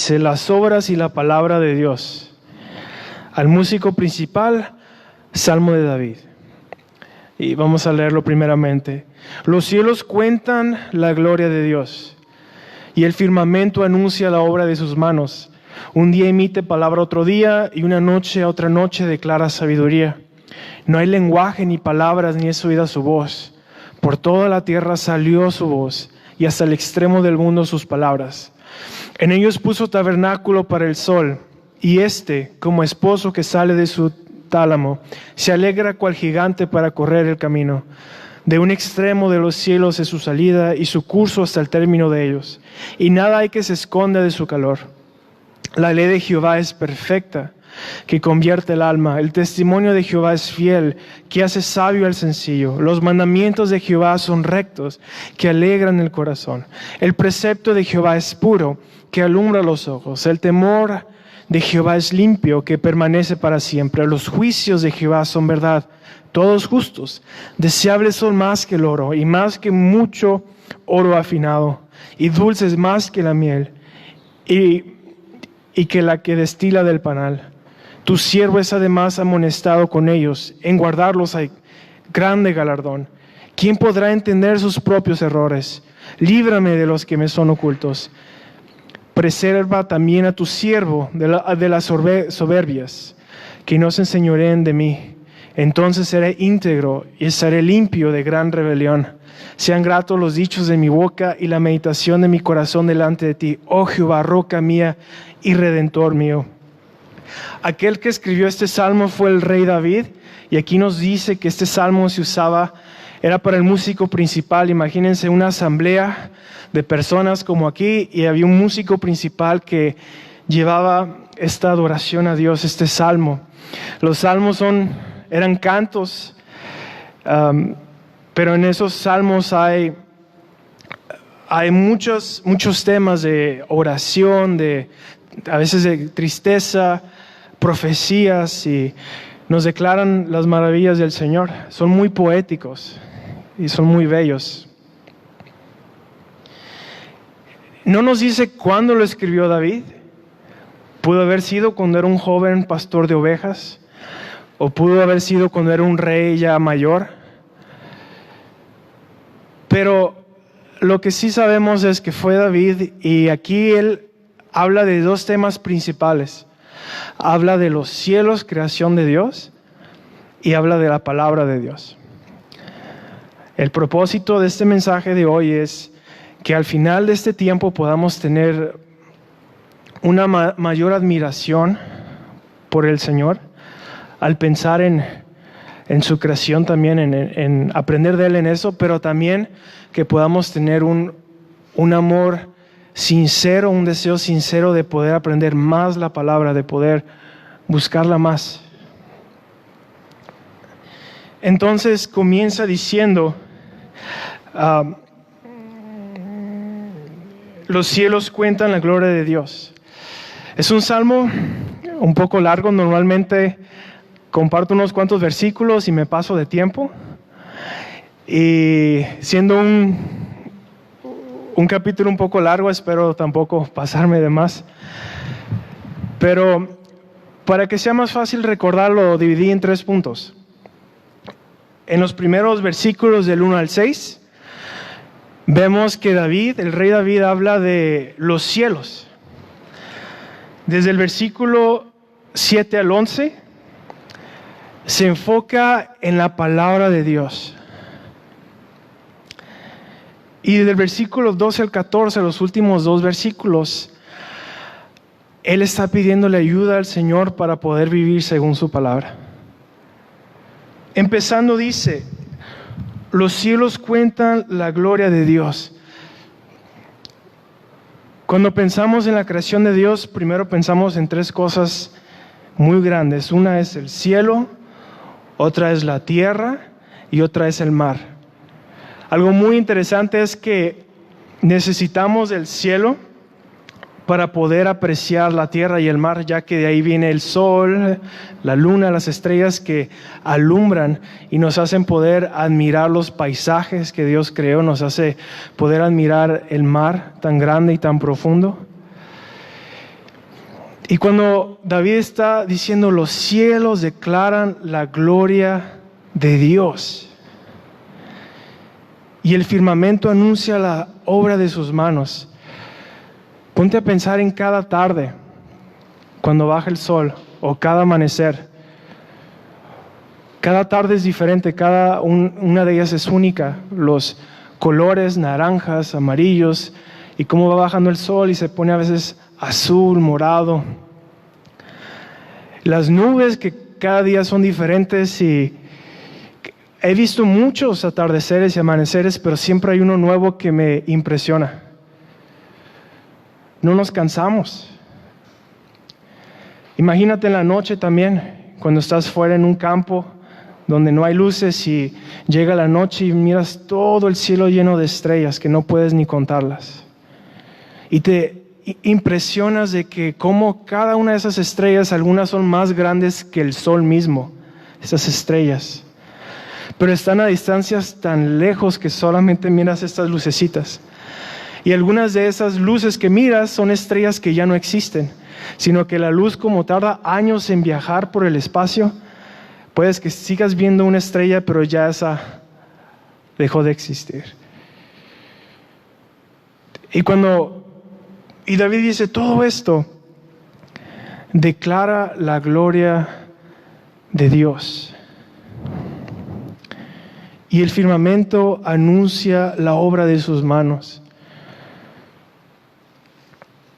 Dice: las obras y la palabra de Dios. Al músico principal, Salmo de David. Y vamos a leerlo primeramente. Los cielos cuentan la gloria de Dios, y el firmamento anuncia la obra de sus manos. Un día emite palabra otro día, y una noche a otra noche declara sabiduría. No hay lenguaje ni palabras, ni es oída su voz. Por toda la tierra salió su voz, y hasta el extremo del mundo sus palabras. En ellos puso tabernáculo para el sol, y como esposo que sale de su tálamo, se alegra cual gigante para correr el camino. De un extremo de los cielos es su salida, y su curso hasta el término de ellos. Y nada hay que se esconda de su calor. La ley de Jehová es perfecta, que convierte el alma. El testimonio de Jehová es fiel, que hace sabio al sencillo. Los mandamientos de Jehová son rectos, que alegran el corazón. El precepto de Jehová es puro, que alumbra los ojos. El temor de Jehová es limpio, que permanece para siempre. Los juicios de Jehová son verdad, todos justos. Deseables son más que el oro, y más que mucho oro afinado, y dulces más que la miel, y que la que destila del panal. Tu siervo es además amonestado con ellos. En guardarlos hay grande galardón. ¿Quién podrá entender sus propios errores? Líbrame de los que me son ocultos. Preserva también a tu siervo de las soberbias, que no se enseñoreen de mí. Entonces seré íntegro y estaré limpio de gran rebelión. Sean gratos los dichos de mi boca y la meditación de mi corazón delante de ti, oh Jehová, roca mía y redentor mío. Aquel que escribió este salmo fue el rey David, y aquí nos dice que este salmo se usaba, era para el músico principal. Imagínense una asamblea de personas como aquí, y había un músico principal que llevaba esta adoración a Dios, este salmo. Los salmos eran cantos, pero en esos salmos hay muchos temas de oración, a veces de tristeza, profecías, y nos declaran las maravillas del Señor. Son muy poéticos y son muy bellos. No nos dice cuándo lo escribió David. Pudo haber sido cuando era un joven pastor de ovejas, o pudo haber sido cuando era un rey ya mayor. Pero lo que sí sabemos es que fue David, y aquí él habla de dos temas principales. Habla de los cielos, creación de Dios, y habla de la palabra de Dios. El propósito de este mensaje de hoy es que al final de este tiempo podamos tener una mayor admiración por el Señor, al pensar en su creación también, en aprender de Él en eso, pero también que podamos tener un amor sincero, un deseo sincero de poder aprender más la palabra, de poder buscarla más. Entonces comienza diciendo, los cielos cuentan la gloria de Dios. Es un salmo un poco largo. Normalmente comparto unos cuantos versículos y me paso de tiempo, y siendo un capítulo un poco largo, espero tampoco pasarme de más. Pero para que sea más fácil recordarlo, lo dividí en 3 puntos. En los primeros versículos del 1 al 6, vemos que el rey David habla de los cielos. Desde el versículo 7 al 11, se enfoca en la palabra de Dios. Y del versículo 12 al 14, los últimos 2 versículos, él está pidiéndole ayuda al Señor para poder vivir según su palabra. Empezando dice, los cielos cuentan la gloria de Dios. Cuando pensamos en la creación de Dios, primero pensamos en 3 cosas muy grandes. Una es el cielo, otra es la tierra y otra es el mar. Algo muy interesante es que necesitamos del cielo para poder apreciar la tierra y el mar, ya que de ahí viene el sol, la luna, las estrellas que alumbran y nos hacen poder admirar los paisajes que Dios creó, nos hace poder admirar el mar tan grande y tan profundo. Y cuando David está diciendo, los cielos declaran la gloria de Dios y el firmamento anuncia la obra de sus manos, ponte a pensar en cada tarde, cuando baja el sol, o cada amanecer. Cada tarde es diferente, una de ellas es única. Los colores naranjas, amarillos, y cómo va bajando el sol y se pone a veces azul, morado. Las nubes que cada día son diferentes, y he visto muchos atardeceres y amaneceres, pero siempre hay uno nuevo que me impresiona. No nos cansamos. Imagínate en la noche también, cuando estás fuera en un campo donde no hay luces y llega la noche y miras todo el cielo lleno de estrellas que no puedes ni contarlas. Y te impresionas de que como cada una de esas estrellas, algunas son más grandes que el sol mismo, esas estrellas. Pero están a distancias tan lejos que solamente miras estas lucecitas. Y algunas de esas luces que miras son estrellas que ya no existen, sino que la luz, como tarda años en viajar por el espacio, puedes que sigas viendo una estrella, pero ya esa dejó de existir. Y David dice, todo esto declara la gloria de Dios. Y el firmamento anuncia la obra de sus manos.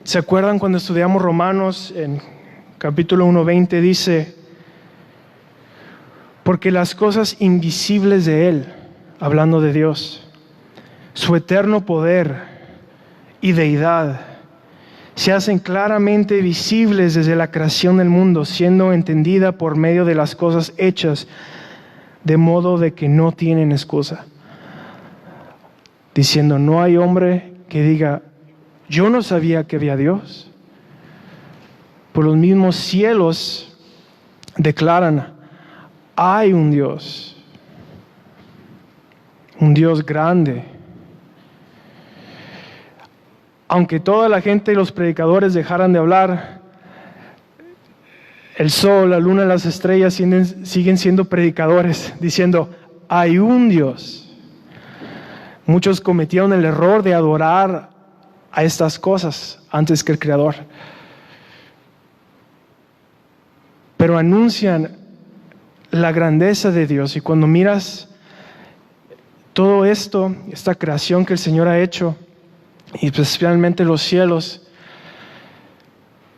¿Se acuerdan cuando estudiamos Romanos en capítulo 1:20? Dice, porque las cosas invisibles de Él, hablando de Dios, su eterno poder y deidad, se hacen claramente visibles desde la creación del mundo, siendo entendida por medio de las cosas hechas, de modo de que no tienen excusa. Diciendo, no hay hombre que diga, yo no sabía que había Dios. Por los mismos cielos declaran, hay un Dios grande. Aunque toda la gente y los predicadores dejaran de hablar, el sol, la luna, las estrellas siguen siendo predicadores, diciendo, hay un Dios. Muchos cometieron el error de adorar a estas cosas antes que el Creador. Pero anuncian la grandeza de Dios. Y cuando miras todo esto, esta creación que el Señor ha hecho, y especialmente los cielos,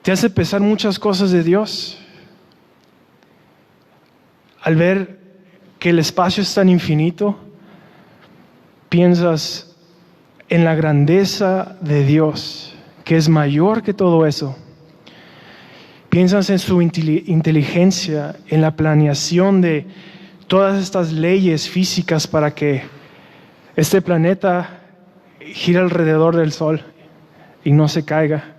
te hace pensar muchas cosas de Dios. Al ver que el espacio es tan infinito, piensas en la grandeza de Dios, que es mayor que todo eso. Piensas en su inteligencia, en la planeación de todas estas leyes físicas para que este planeta gire alrededor del sol y no se caiga.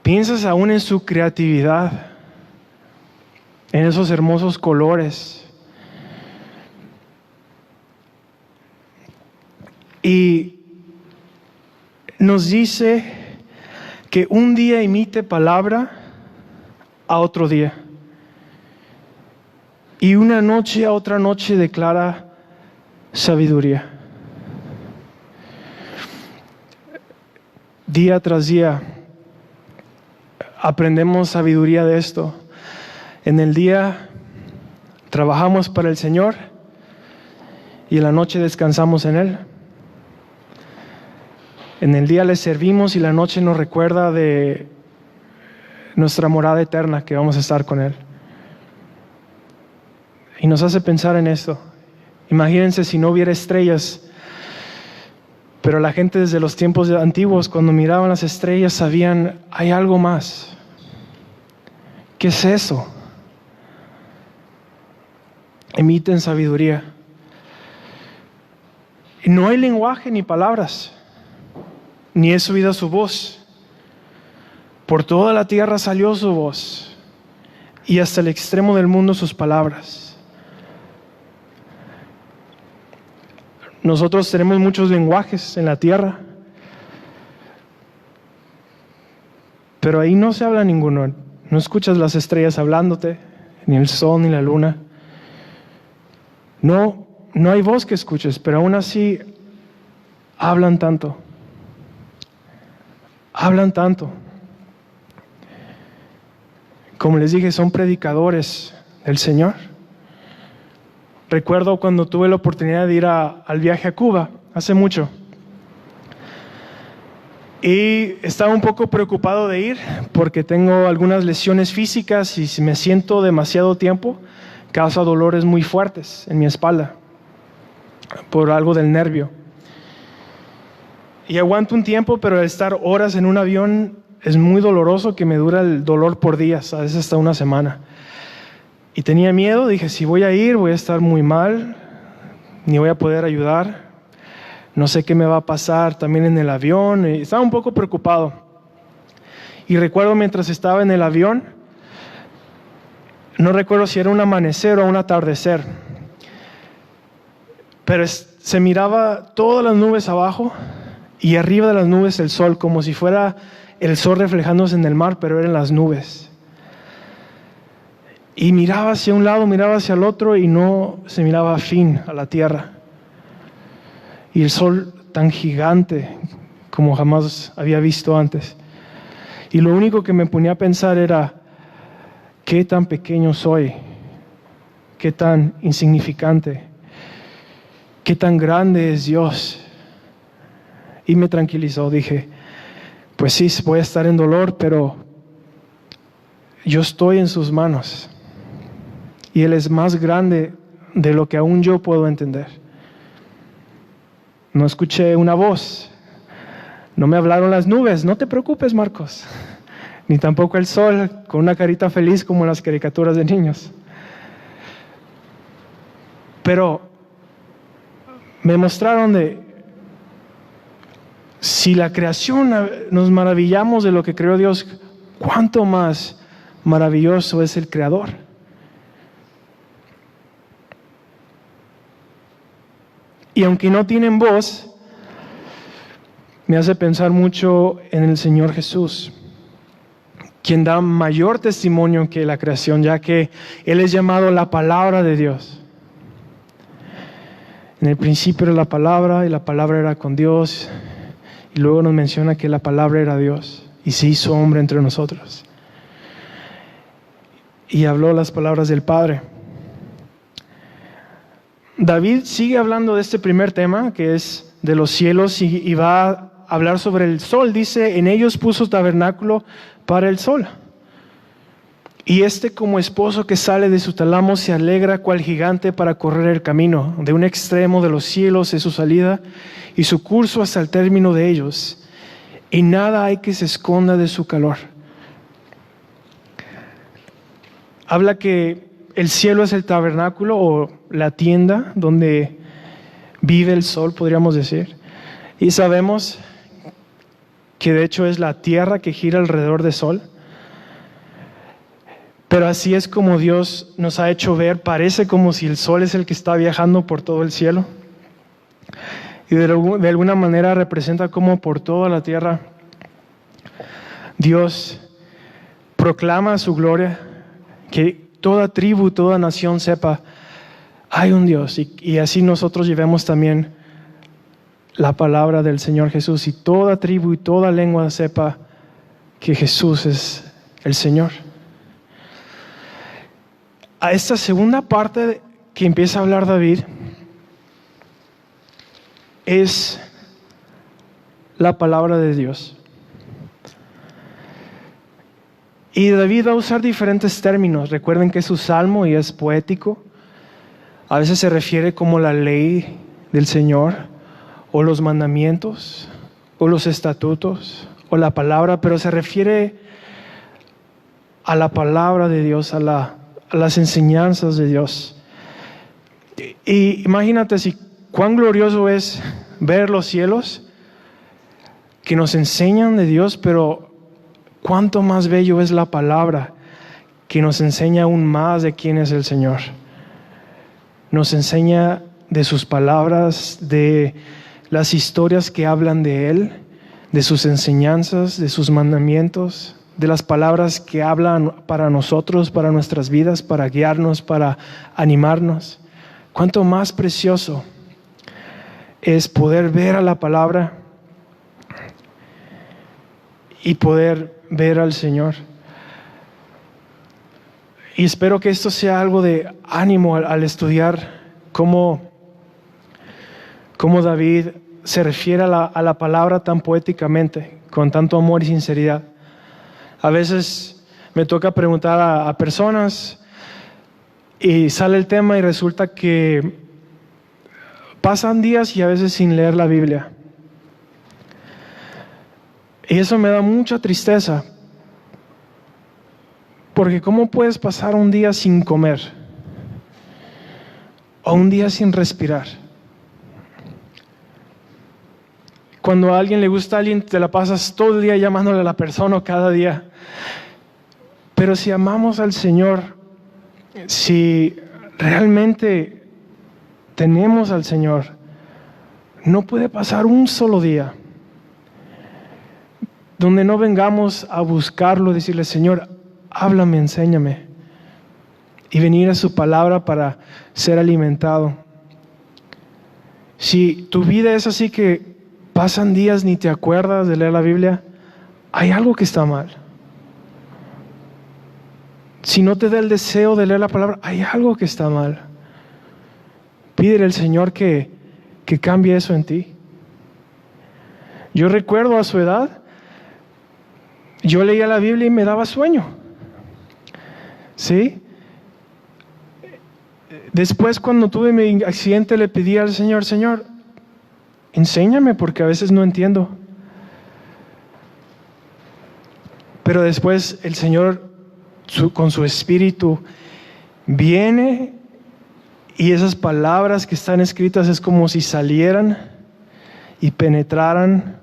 Piensas aún en su creatividad, en esos hermosos colores. Y nos dice que un día imite palabra a otro día. Y una noche a otra noche declara sabiduría. Día tras día aprendemos sabiduría de esto. En el día trabajamos para el Señor y en la noche descansamos en Él. En el día le servimos y la noche nos recuerda de nuestra morada eterna, que vamos a estar con Él. Y nos hace pensar en esto. Imagínense si no hubiera estrellas, pero la gente desde los tiempos antiguos, cuando miraban las estrellas, sabían, hay algo más. ¿Qué es eso? Emiten sabiduría. Y no hay lenguaje ni palabras, ni es oída su voz. Por toda la tierra salió su voz, y hasta el extremo del mundo sus palabras. Nosotros tenemos muchos lenguajes en la tierra, Pero ahí no se habla ninguno. No escuchas las estrellas hablándote, ni el sol, ni la luna. No hay voz que escuches, pero aún así hablan tanto. Hablan tanto. Como les dije, son predicadores del Señor. Recuerdo cuando tuve la oportunidad de ir al viaje a Cuba, hace mucho. Y estaba un poco preocupado de ir porque tengo algunas lesiones físicas y si me siento demasiado tiempo, causa dolores muy fuertes en mi espalda por algo del nervio. Y aguanto un tiempo, pero al estar horas en un avión es muy doloroso, que me dura el dolor por días, a veces hasta una semana. Y tenía miedo, dije, si voy a ir, voy a estar muy mal, ni voy a poder ayudar. No sé qué me va a pasar también en el avión. Y estaba un poco preocupado. Y recuerdo mientras estaba en el avión, no recuerdo si era un amanecer o un atardecer, pero se miraba todas las nubes abajo y arriba de las nubes el sol, como si fuera el sol reflejándose en el mar, pero eran las nubes. Y miraba hacia un lado, miraba hacia el otro y no se miraba fin a la tierra. Y el sol tan gigante como jamás había visto antes. Y lo único que me ponía a pensar era, ¿qué tan pequeño soy? ¿Qué tan insignificante? ¿Qué tan grande es Dios? Y me tranquilizó, dije, pues sí, voy a estar en dolor, pero yo estoy en sus manos. Y Él es más grande de lo que aún yo puedo entender. No escuché una voz, no me hablaron las nubes, no te preocupes, Marcos, ni tampoco el sol con una carita feliz como en las caricaturas de niños. Pero me mostraron si la creación nos maravillamos de lo que creó Dios, ¿cuánto más maravilloso es el Creador? Y aunque no tienen voz, me hace pensar mucho en el Señor Jesús, quien da mayor testimonio que la creación, ya que Él es llamado la palabra de Dios. En el principio era la palabra y la palabra era con Dios, y luego nos menciona que la palabra era Dios y se hizo hombre entre nosotros. Y habló las palabras del Padre. David sigue hablando de este primer tema, que es de los cielos, y va a hablar sobre el sol. Dice, en ellos puso tabernáculo para el sol. Y como esposo que sale de su tálamo se alegra cual gigante para correr el camino. De un extremo de los cielos es su salida y su curso hasta el término de ellos. Y nada hay que se esconda de su calor. Habla que el cielo es el tabernáculo o la tienda donde vive el sol, podríamos decir. Y sabemos que de hecho es la tierra que gira alrededor del sol. Pero así es como Dios nos ha hecho ver, parece como si el sol es el que está viajando por todo el cielo. Y de alguna manera representa como por toda la tierra Dios proclama su gloria, que toda tribu, toda nación sepa, hay un Dios. Y así nosotros llevemos también la palabra del Señor Jesús, y toda tribu y toda lengua sepa que Jesús es el Señor. A esta segunda parte que empieza a hablar David es la palabra de Dios. Y David va a usar diferentes términos. Recuerden que es su salmo y es poético. A veces se refiere como la ley del Señor, o los mandamientos, o los estatutos, o la palabra, pero se refiere a la palabra de Dios, a las enseñanzas de Dios. Y imagínate cuán glorioso es ver los cielos que nos enseñan de Dios, pero cuánto más bello es la palabra que nos enseña aún más de quién es el Señor. Nos enseña de sus palabras, de las historias que hablan de Él, de sus enseñanzas, de sus mandamientos, de las palabras que hablan para nosotros, para nuestras vidas, para guiarnos, para animarnos. Cuánto más precioso es poder ver a la palabra y poder ver al Señor. Y espero que esto sea algo de ánimo al estudiar cómo David se refiere a la palabra tan poéticamente, con tanto amor y sinceridad. A veces me toca preguntar a personas y sale el tema y resulta que pasan días y a veces sin leer la Biblia. Y eso me da mucha tristeza, porque ¿cómo puedes pasar un día sin comer? O un día sin respirar. Cuando a alguien le gusta a alguien, te la pasas todo el día llamándole a la persona o cada día. Pero si amamos al Señor, si realmente tenemos al Señor, no puede pasar un solo día donde no vengamos a buscarlo, decirle: Señor, háblame, enséñame, y venir a su palabra para ser alimentado. Si tu vida es así que pasan días ni te acuerdas de leer la Biblia, hay algo que está mal. Si no te da el deseo de leer la palabra, hay algo que está mal. Pídele al Señor que cambie eso en ti. Yo recuerdo a su edad, yo leía la Biblia y me daba sueño. ¿Sí? Después, cuando tuve mi accidente, le pedí al Señor: Señor, enséñame, porque a veces no entiendo. Pero después el Señor, con su Espíritu, viene, y esas palabras que están escritas es como si salieran y penetraran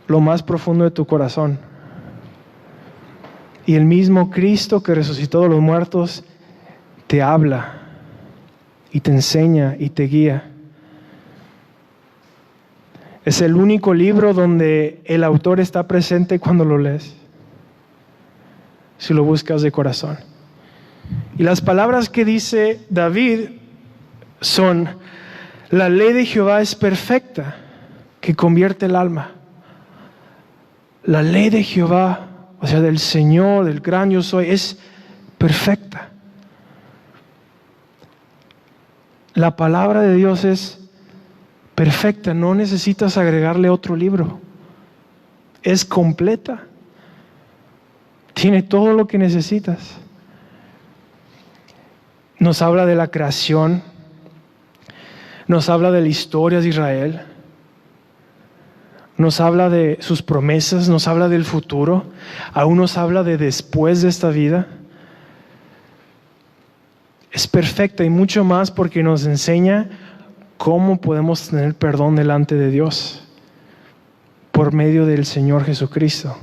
lo más profundo de tu corazón. Y el mismo Cristo que resucitó de los muertos te habla y te enseña y te guía. Es el único libro donde el autor está presente cuando lo lees, si lo buscas de corazón. Y las palabras que dice David son: la ley de Jehová es perfecta, que convierte el alma. La ley de Jehová, o sea, del Señor, del gran yo soy, es perfecta. La palabra de Dios es perfecta, no necesitas agregarle otro libro. Es completa. Tiene todo lo que necesitas. Nos habla de la creación, nos habla de la historia de Israel, nos habla de sus promesas, nos habla del futuro, aún nos habla de después de esta vida. Es perfecta y mucho más, porque nos enseña cómo podemos tener perdón delante de Dios por medio del Señor Jesucristo,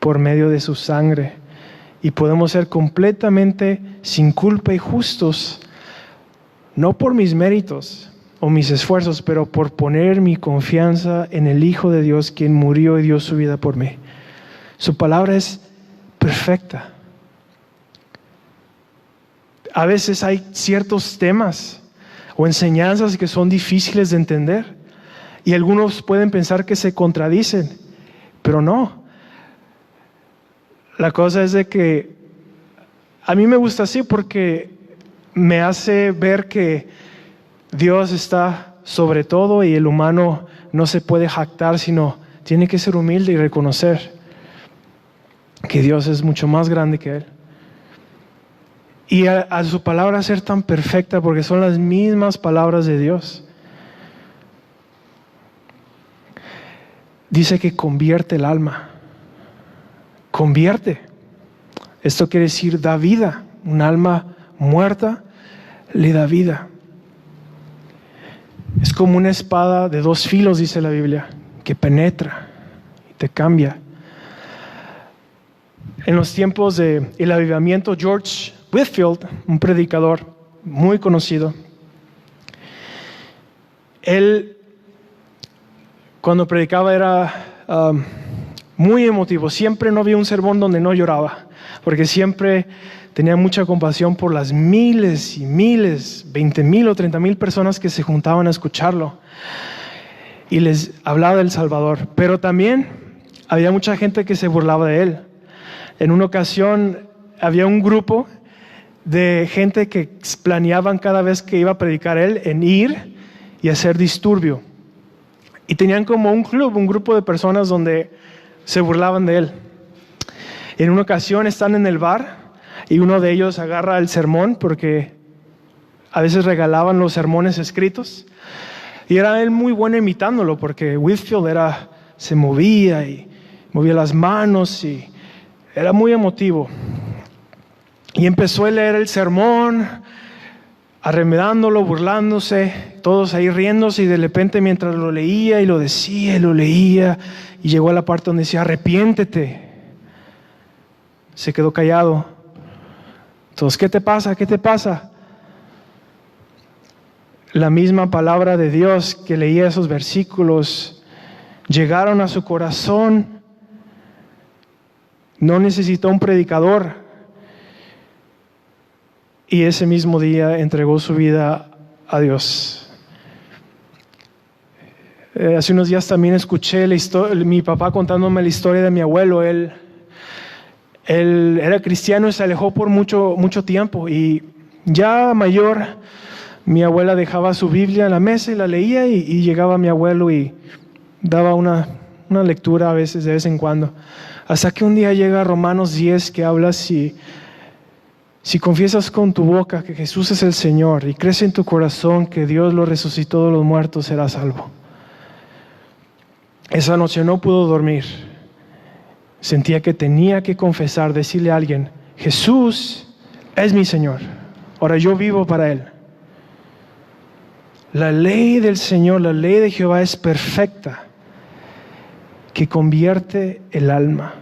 por medio de su sangre, y podemos ser completamente sin culpa y justos, no por mis méritos o mis esfuerzos, pero por poner mi confianza en el Hijo de Dios, quien murió y dio su vida por mí. Su palabra es perfecta. A veces hay ciertos temas o enseñanzas que son difíciles de entender, y algunos pueden pensar que se contradicen, pero no. La cosa es de que a mí me gusta así, porque me hace ver que Dios está sobre todo y el humano no se puede jactar, sino tiene que ser humilde y reconocer que Dios es mucho más grande que Él. Y a su palabra ser tan perfecta, porque son las mismas palabras de Dios. Dice que convierte el alma. Convierte. Esto quiere decir da vida. Un alma muerta le da vida. Es como una espada de dos filos, dice la Biblia, que penetra y te cambia. En los tiempos del avivamiento, George Whitefield, un predicador muy conocido, él, cuando predicaba, era muy emotivo. Siempre no había un sermón donde no lloraba, porque siempre tenía mucha compasión por las miles y miles, 20,000 o 30,000 personas que se juntaban a escucharlo. Y les hablaba del Salvador. Pero también había mucha gente que se burlaba de él. En una ocasión había un grupo de gente que planeaban cada vez que iba a predicar él en ir y hacer disturbio. Y tenían como un club, un grupo de personas donde se burlaban de él. En una ocasión están en el bar y uno de ellos agarra el sermón, porque a veces regalaban los sermones escritos, y era él muy bueno imitándolo, porque Whitefield se movía y movía las manos y era muy emotivo. Y empezó a leer el sermón, arremedándolo, burlándose, todos ahí riéndose, y de repente mientras lo leía y lo decía y lo leía, y llegó a la parte donde decía arrepiéntete, se quedó callado. Entonces, ¿qué te pasa? ¿Qué te pasa? La misma palabra de Dios que leía esos versículos llegaron a su corazón. No necesitó un predicador. Y ese mismo día entregó su vida a Dios. Hace unos días también escuché mi papá contándome la historia de mi abuelo. Él era cristiano y se alejó por mucho tiempo. Y ya mayor, mi abuela dejaba su Biblia en la mesa y la leía, y llegaba mi abuelo y daba una lectura a veces, de vez en cuando. Hasta que un día llega Romanos 10, que habla si confiesas con tu boca que Jesús es el Señor y crees en tu corazón que Dios lo resucitó de los muertos, serás salvo. Esa noche no pudo dormir. Sentía que tenía que confesar, decirle a alguien: Jesús es mi Señor. Ahora yo vivo para Él. La ley del Señor, la ley de Jehová es perfecta, que convierte el alma.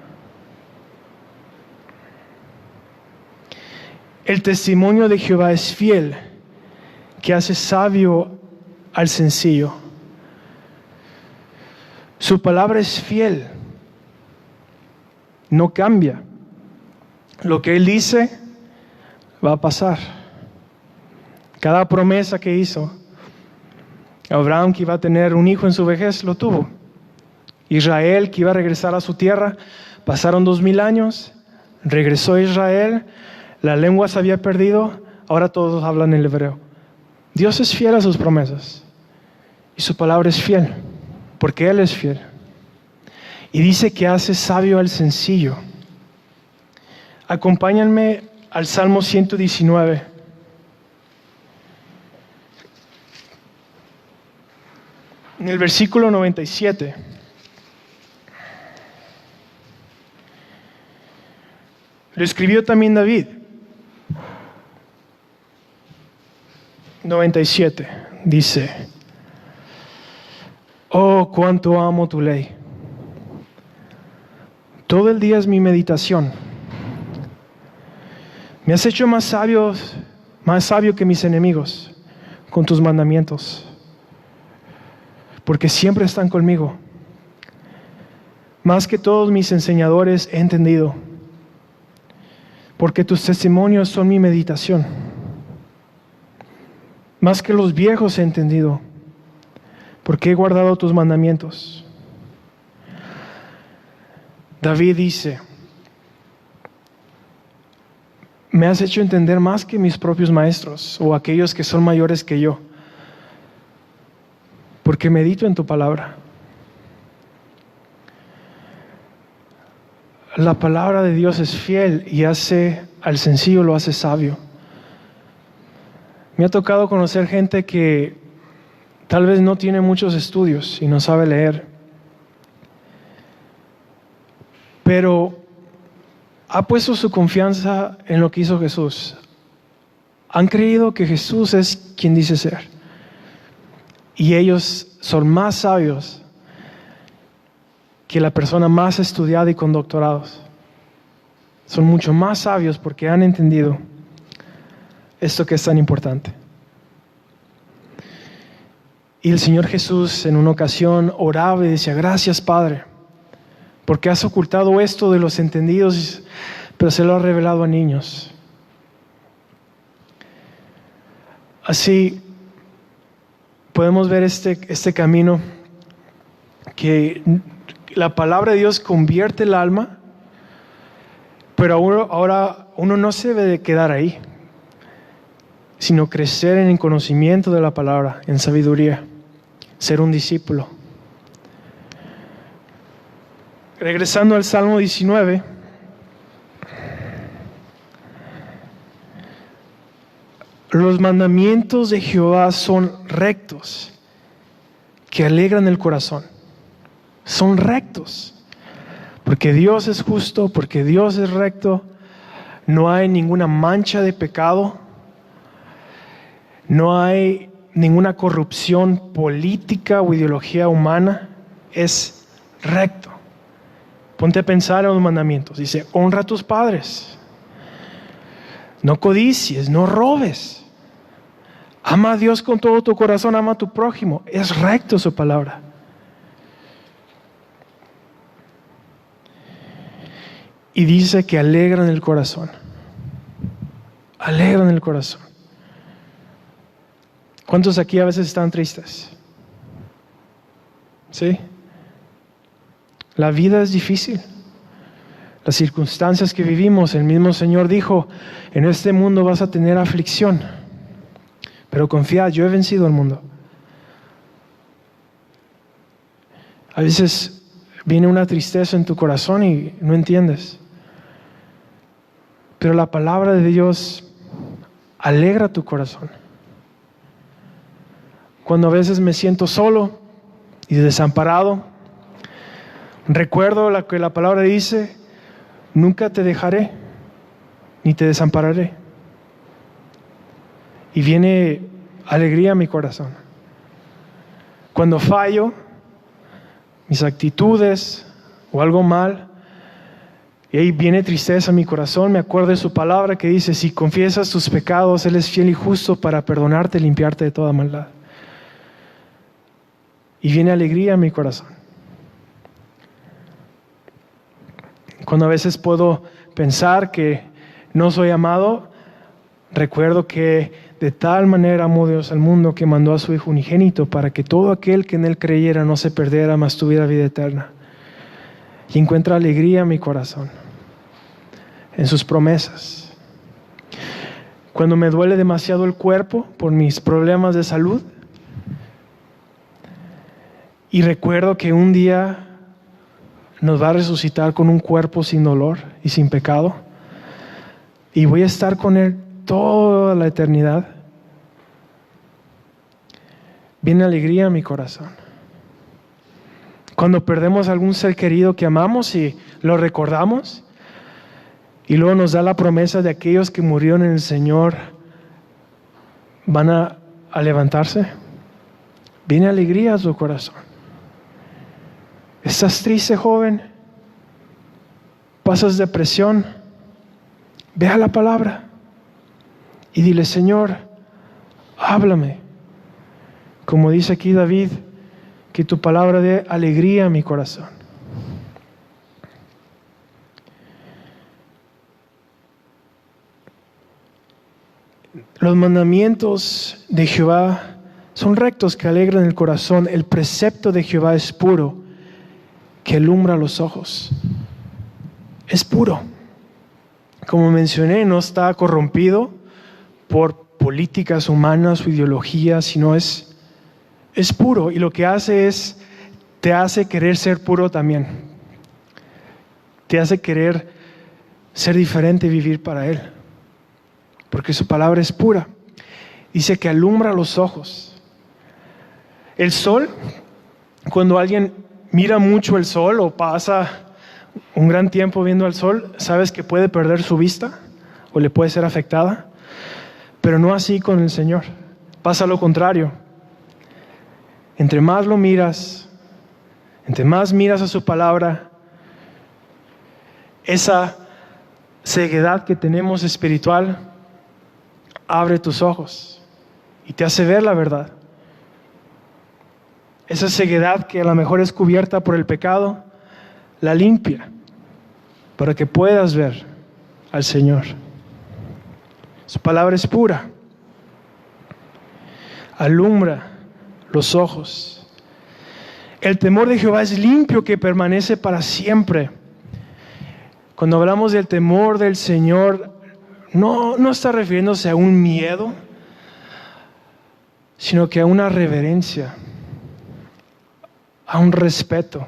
El testimonio de Jehová es fiel, que hace sabio al sencillo. Su palabra es fiel, no cambia. Lo que Él dice va a pasar. Cada promesa que hizo, Abraham, que iba a tener un hijo en su vejez, lo tuvo. Israel, que iba a regresar a su tierra, pasaron 2000 años, regresó a Israel, la lengua se había perdido, ahora todos hablan el hebreo. Dios es fiel a sus promesas y su palabra es fiel, porque Él es fiel. Y dice que hace sabio al sencillo. Acompáñenme al Salmo 119. En el versículo 97. Lo escribió también David. 97. Dice: oh, cuánto amo tu ley. Todo el día es mi meditación. Me has hecho más sabio que mis enemigos con tus mandamientos, porque siempre están conmigo. Más que todos mis enseñadores he entendido, porque tus testimonios son mi meditación. Más que los viejos he entendido, porque he guardado tus mandamientos. David dice: me has hecho entender más que mis propios maestros o aquellos que son mayores que yo, porque medito en tu palabra. La palabra de Dios es fiel y hace al sencillo, lo hace sabio. Me ha tocado conocer gente que tal vez no tiene muchos estudios y no sabe leer, pero ha puesto su confianza en lo que hizo Jesús. Han creído que Jesús es quien dice ser. Y ellos son más sabios que la persona más estudiada y con doctorados. Son mucho más sabios porque han entendido esto que es tan importante. Y el Señor Jesús en una ocasión oraba y decía: gracias, Padre, ¿Por qué has ocultado esto de los entendidos, pero se lo has revelado a niños? Así podemos ver este camino que la palabra de Dios convierte el alma, pero ahora uno no se debe de quedar ahí, sino crecer en el conocimiento de la palabra, en sabiduría, ser un discípulo. Regresando al Salmo 19, los mandamientos de Jehová son rectos, que alegran el corazón. Son rectos, porque Dios es justo, porque Dios es recto. No hay ninguna mancha de pecado, no hay ninguna corrupción política o ideología humana. Es recto. Ponte a pensar en los mandamientos. Dice, honra a tus padres, no codicies, no robes. Ama a Dios con todo tu corazón, ama a tu prójimo. Es recto su palabra. Y dice que alegran el corazón. Alegran el corazón. ¿Cuántos aquí a veces están tristes? ¿Sí? La vida es difícil. Las circunstancias que vivimos, el mismo Señor dijo, en este mundo vas a tener aflicción. Pero confía, yo he vencido al mundo. A veces viene una tristeza en tu corazón y no entiendes. Pero la palabra de Dios alegra tu corazón. Cuando a veces me siento solo y desamparado, recuerdo lo que la palabra dice, nunca te dejaré ni te desampararé. Y viene alegría a mi corazón. Cuando fallo, mis actitudes o algo mal, y ahí viene tristeza a mi corazón, me acuerdo de su palabra que dice, si confiesas tus pecados, Él es fiel y justo para perdonarte y limpiarte de toda maldad. Y viene alegría a mi corazón. Cuando a veces puedo pensar que no soy amado, recuerdo que de tal manera amó Dios al mundo que mandó a su Hijo unigénito para que todo aquel que en Él creyera no se perdiera, mas tuviera vida eterna. Y encuentra alegría en mi corazón, en sus promesas. Cuando me duele demasiado el cuerpo por mis problemas de salud, y recuerdo que un día nos va a resucitar con un cuerpo sin dolor y sin pecado, y voy a estar con Él toda la eternidad, viene alegría a mi corazón. Cuando perdemos algún ser querido que amamos y lo recordamos, y luego nos da la promesa de aquellos que murieron en el Señor van a levantarse, viene alegría a tu corazón. ¿Estás triste, joven? ¿Pasas depresión? Ve a la palabra y dile, Señor, háblame. Como dice aquí David, que tu palabra dé alegría a mi corazón. Los mandamientos de Jehová son rectos que alegran el corazón. El precepto de Jehová es puro, que alumbra los ojos. Es puro. Como mencioné, no está corrompido por políticas humanas o ideologías, sino es puro. Y lo que hace es, te hace querer ser puro también. Te hace querer ser diferente y vivir para Él. Porque su palabra es pura. Dice que alumbra los ojos. El sol, cuando alguien mira mucho el sol o pasa un gran tiempo viendo al sol, sabes que puede perder su vista o le puede ser afectada, pero no así con el Señor. Pasa lo contrario. Entre más lo miras, entre más miras a su palabra, esa ceguedad que tenemos espiritual abre tus ojos y te hace ver la verdad. Esa ceguedad que a lo mejor es cubierta por el pecado, la limpia, para que puedas ver al Señor. Su palabra es pura, alumbra los ojos. El temor de Jehová es limpio, que permanece para siempre. Cuando hablamos del temor del Señor, no está refiriéndose a un miedo, sino que a una reverencia, a un respeto.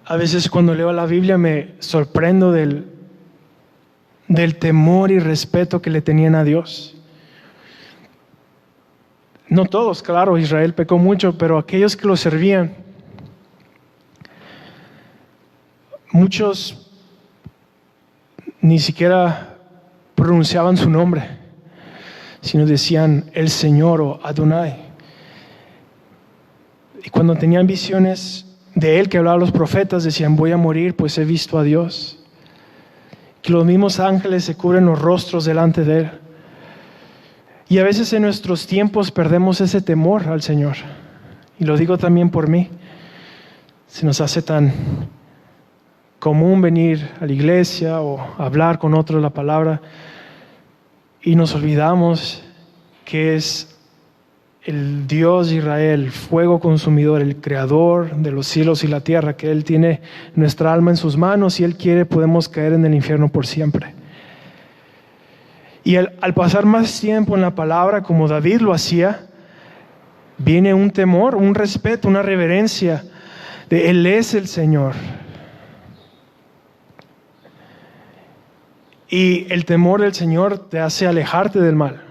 A veces cuando leo la Biblia me sorprendo del temor y respeto que le tenían a Dios. No todos, claro, Israel pecó mucho, pero aquellos que lo servían, muchos ni siquiera pronunciaban su nombre, sino decían el Señor o Adonai. Y cuando tenían visiones de Él que hablaban los profetas, decían: voy a morir, pues he visto a Dios. Que los mismos ángeles se cubren los rostros delante de Él. Y a veces en nuestros tiempos perdemos ese temor al Señor. Y lo digo también por mí. Se nos hace tan común venir a la iglesia o hablar con otros la palabra, y nos olvidamos que es el Dios de Israel, fuego consumidor, el creador de los cielos y la tierra, que Él tiene nuestra alma en sus manos y Él quiere podemos caer en el infierno por siempre. Y al pasar más tiempo en la palabra, como David lo hacía, viene un temor, un respeto, una reverencia de Él es el Señor. Y el temor del Señor te hace alejarte del mal,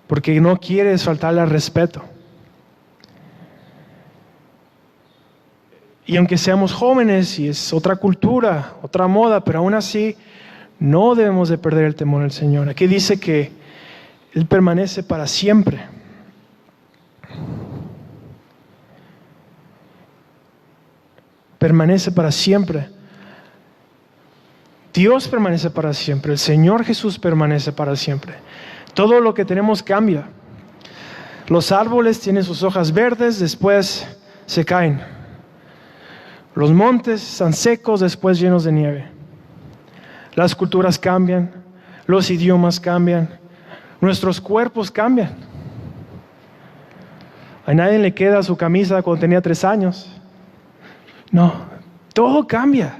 porque no quieres faltarle al respeto. Y aunque seamos jóvenes y es otra cultura, otra moda, pero aún así no debemos de perder el temor al Señor. Aquí dice que Él permanece para siempre. Permanece para siempre. Dios permanece para siempre. El Señor Jesús permanece para siempre. Todo lo que tenemos cambia. Los árboles tienen sus hojas verdes, después se caen. Los montes están secos, después llenos de nieve. Las culturas cambian, los idiomas cambian, nuestros cuerpos cambian. A nadie le queda su camisa cuando tenía 3 años. No, todo cambia.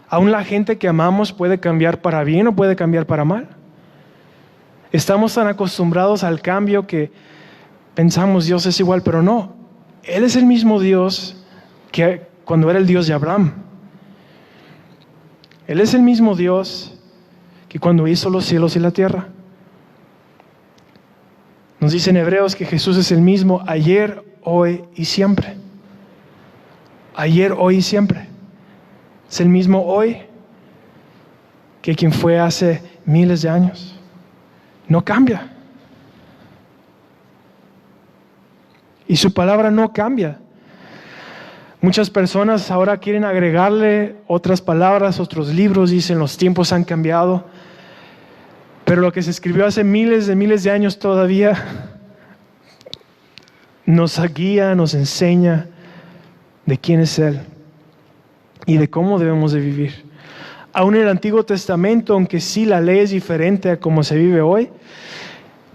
Aún la gente que amamos puede cambiar para bien o puede cambiar para mal. Estamos tan acostumbrados al cambio que pensamos Dios es igual, pero no. Él es el mismo Dios que cuando era el Dios de Abraham. Él es el mismo Dios que cuando hizo los cielos y la tierra. Nos dicen Hebreos que Jesús es el mismo ayer, hoy y siempre. Ayer, hoy y siempre. Es el mismo hoy que quien fue hace miles de años. No cambia. Y su palabra no cambia. Muchas personas ahora quieren agregarle otras palabras, otros libros, dicen los tiempos han cambiado. Pero lo que se escribió hace miles de años todavía nos guía, nos enseña de quién es Él y de cómo debemos de vivir. Aún en el Antiguo Testamento, aunque sí la ley es diferente a cómo se vive hoy,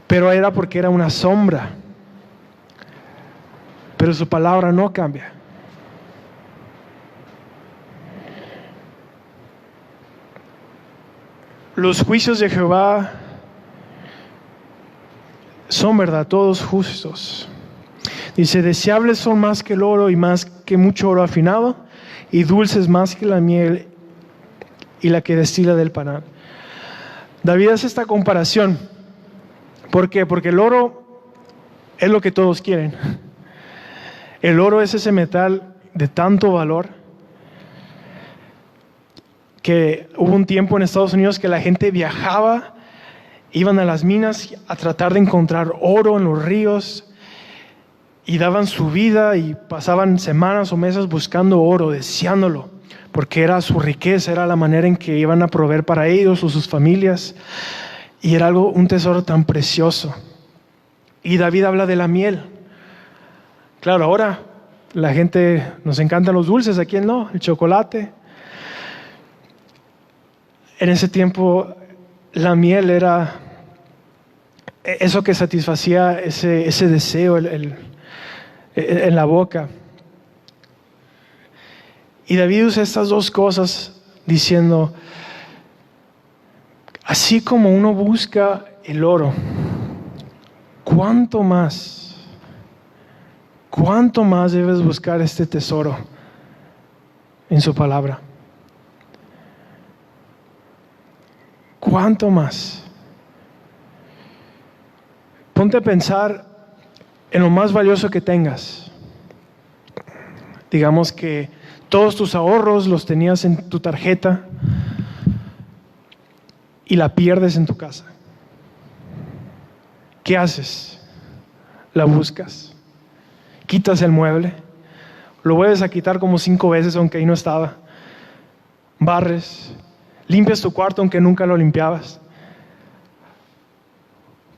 pero era porque era una sombra. Pero su palabra no cambia. Los juicios de Jehová son verdad, todos justos. Dice, deseables son más que el oro y más que mucho oro afinado, y dulces más que la miel y la que destila del panal. David hace esta comparación. ¿Por qué? Porque el oro es lo que todos quieren. El oro es ese metal de tanto valor que hubo un tiempo en Estados Unidos que la gente viajaba, iban a las minas a tratar de encontrar oro en los ríos y daban su vida y pasaban semanas o meses buscando oro, deseándolo, porque era su riqueza, era la manera en que iban a proveer para ellos o sus familias, y era un tesoro tan precioso. Y David habla de la miel. Claro, ahora La gente, nos encantan los dulces, ¿a quién no? El chocolate. En ese tiempo la miel era eso que satisfacía ese deseo en la boca. Y David usa estas dos cosas diciendo, así como uno busca el oro, ¿cuánto más debes buscar este tesoro en su palabra? ¿Cuánto más? Ponte a pensar en lo más valioso que tengas. Digamos que todos tus ahorros los tenías en tu tarjeta y la pierdes en tu casa. ¿Qué haces? La buscas. Quitas el mueble. Lo vuelves a quitar como 5 veces aunque ahí no estaba. Barres. Limpias tu cuarto aunque nunca lo limpiabas.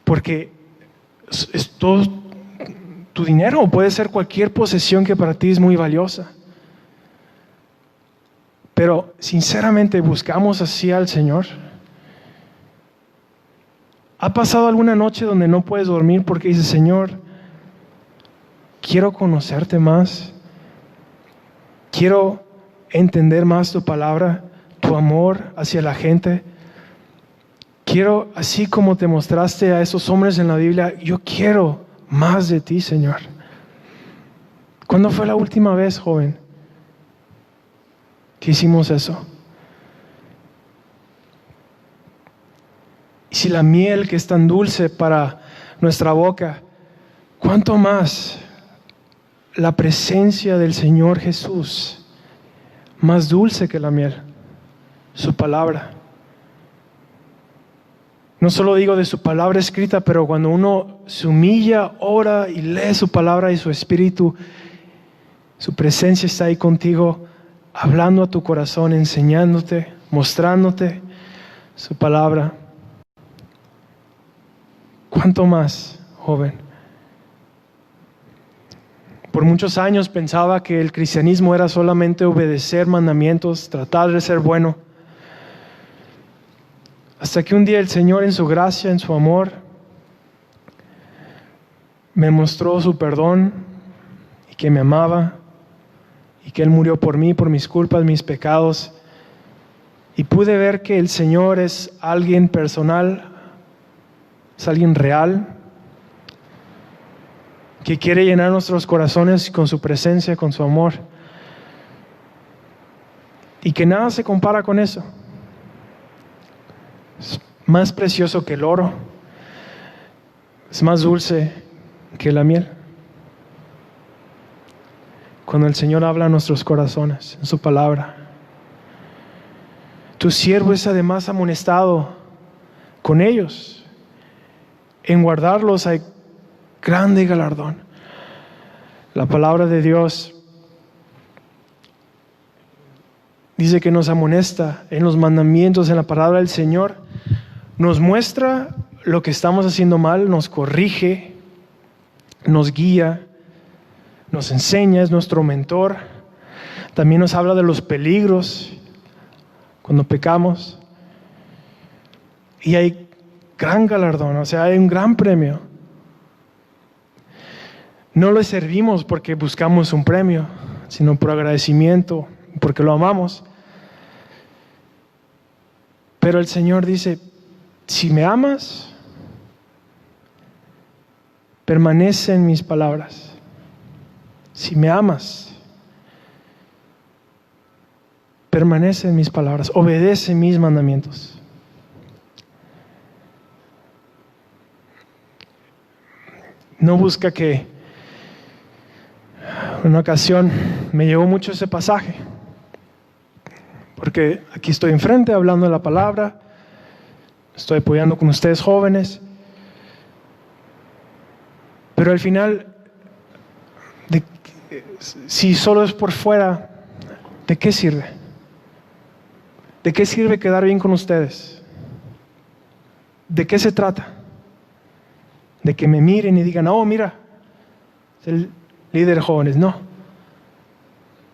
Porque es todo tu dinero, o puede ser cualquier posesión que para ti es muy valiosa. Pero sinceramente, ¿buscamos así al Señor? ¿Ha pasado alguna noche donde no puedes dormir porque dices, Señor, quiero conocerte más, quiero entender más tu palabra, tu amor hacia la gente? Quiero, así como te mostraste a esos hombres en la Biblia, yo quiero más de ti, Señor. ¿Cuándo fue la última vez, joven, que hicimos eso? Y si la miel que es tan dulce para nuestra boca, ¿cuánto más la presencia del Señor Jesús, más dulce que la miel, su palabra? No solo digo de su palabra escrita, pero cuando uno se humilla, ora y lee su palabra y su espíritu, su presencia está ahí contigo, hablando a tu corazón, enseñándote, mostrándote su palabra. ¿Cuánto más, joven? Por muchos años pensaba que el cristianismo era solamente obedecer mandamientos, tratar de ser bueno. Hasta que un día el Señor, en su gracia, en su amor, me mostró su perdón y que me amaba y que Él murió por mí, por mis culpas, mis pecados. Y pude ver que el Señor es alguien personal, es alguien real, que quiere llenar nuestros corazones con su presencia, con su amor. Y que nada se compara con eso. Es más precioso que el oro, es más dulce que la miel. Cuando el Señor habla a nuestros corazones, en su palabra. Tu siervo es además amonestado con ellos. En guardarlos hay grande galardón. La palabra de Dios dice que nos amonesta en los mandamientos, en la palabra del Señor. Nos muestra lo que estamos haciendo mal, nos corrige, nos guía, nos enseña, es nuestro mentor. También nos habla de los peligros cuando pecamos. Y hay gran galardón, o sea, hay un gran premio. No le servimos porque buscamos un premio, sino por agradecimiento, porque lo amamos. Pero el Señor dice, si me amas, permanece en mis palabras. Si me amas, permanece en mis palabras, obedece mis mandamientos. No busca que... En una ocasión me llegó mucho ese pasaje, porque aquí estoy enfrente hablando de la palabra, estoy apoyando con ustedes jóvenes, pero al final, si solo es por fuera, ¿de qué sirve? ¿De qué sirve quedar bien con ustedes? ¿De qué se trata? De que me miren y digan, oh, mira, es el líder de jóvenes. No,